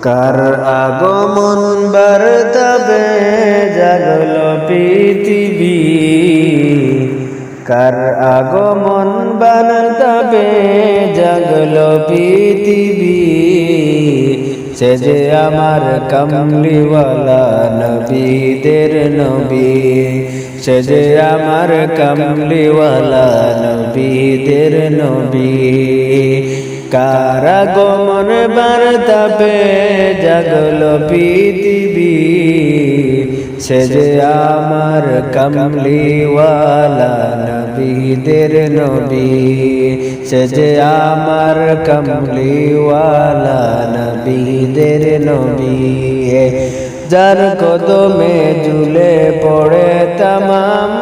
কার আগমন বার্তাবে জাগলো পৃথিবী, কার আগমন বার্তাবে জাগলো পৃথিবী। সে যে আমার কমলিওয়ালা নবীদের নবী, সে যে আমার কমলিওয়ালা নবীদের নবী। কার আগমন বার্তাবে জাগলো পৃথিবী, সে যে আমার কমলিওয়ালা নবীদের নবী, সে যে আমার কমলিওয়ালা নবীদের নবী। যার কদমে ঝুলে পড়ে তমাম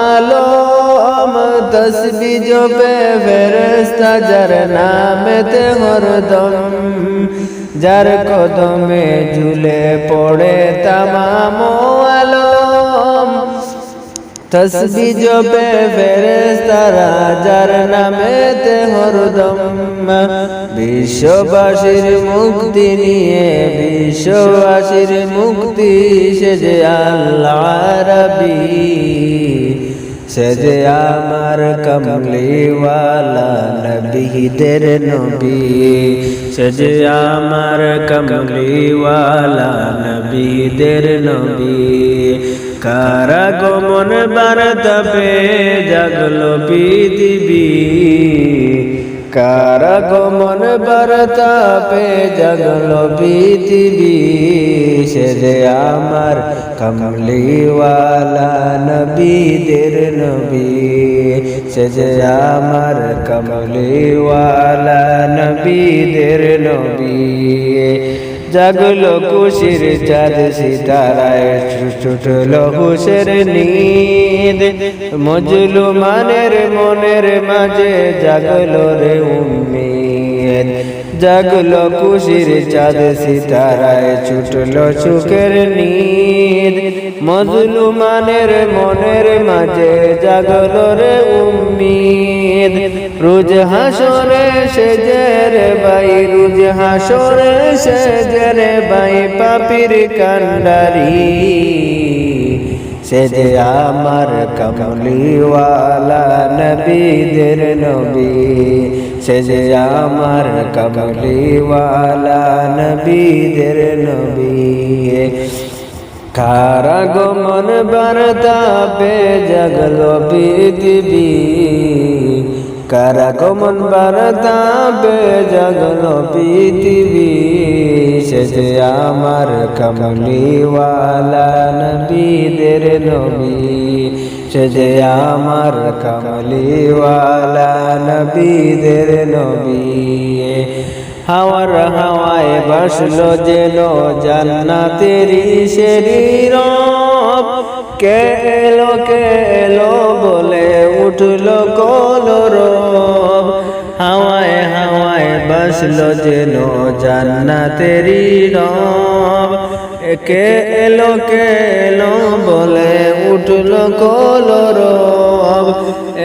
আলম, তসবিহ জপে ফেরেশতা যার নামেতে হরদম। যার কদমে ঝুলে পড়ে তমাম আলম, তসবিহ জপে ফেরেশতারা যার নামেতে হরদম। বিশ্ববাসীর মুক্তি নিয়ে, বিশ্ববাসীর মুক্তি সে যে আল্লাহ রাব্বী, সে যে আমার কমলিওয়ালা নবীদের নবী, সে যে আমার কমলিওয়ালা নবীদের নবী। কার আগমন বার্তাবে জাগলো পৃথিবী, কার আগমন বার্তাবে জাগলো পৃথিবী। সে যে আমার কমলিওয়ালা নবীদের নবী, সে যে আমার কমলিওয়ালা নবীদের নবী। জাগলো খুশির চাঁদ সিতারায়, ছুটলো হুশের নীদ। মজলুমানের মনের মাঝে জাগলো রে উম্মীদ। জাগলো খুশির চাঁদ সিতারায়, ছুটলো সুখের নীদ। মজলুমানের মনের মাঝে জাগলো রে উম্মীদ। রোজ হাসরে সেজে রে ভাই, রোজ হাসরে সেজে রে ভাই পাপীর কান্ডারি। সে যে আমার কমলিওয়ালা নবীদের নবী, সে যে আমার কমলিওয়ালা নবীদের নবী। কার আগমন বার্তাবে জাগলো পৃথিবী, কার আগমন বার্তাবে জাগলো পৃথিবী। সে যে আমার কমলিওয়ালা নবীদের নবী, সে যে আমার কমলিওয়ালা নবীদের নবী। হাওয়ার হাওয়ায় ভাসলো যেন জান্নাতেরি শরীর, কে এলো বলে উঠলো কলরব। হাওয়ায় হাওয়ায় ভাসলো যেন জান্নাতেরি রব, কে এলো বলে উঠলো কলরব।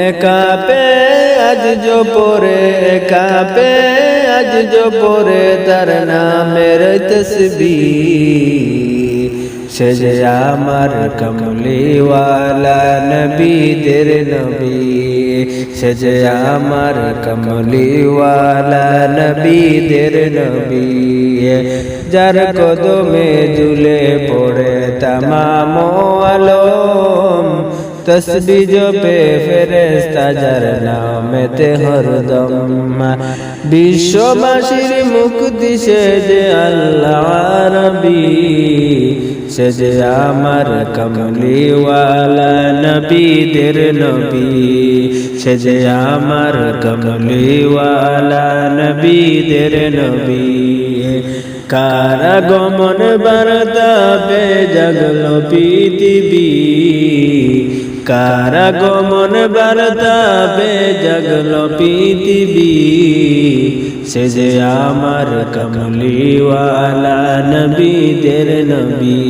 একাপে আজ জোপরে, একাপে আজ জোপরে তার নামের তসবিহ। সে যে আমার কমলিওয়ালা নবীদের নবী, সে যে আমার কমলিওয়ালা নবীদের নবী। যার কদমে ঝুলে পড়ে তমাম আলম, তসবিহ জপে ফেরেশতা যার নামেতে হরদম। বিশ্ববাসীর মুক্তি সে যে আল্লাহ রাব্বী, সে যে আমার কমলিওয়ালা নবীদের নবী, সে যে আমার কমলিওয়ালা নবীদের নবী। কার আগমন বার্তাবে জাগলো পৃথিবী, কার আগমন বার্তাবে জাগলো পৃথিবী। সে যে আমার কমলিওয়ালা নবীদের নবী,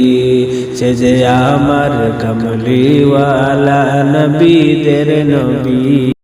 সে যে আমার কমলিওয়ালা নবীদের নবী।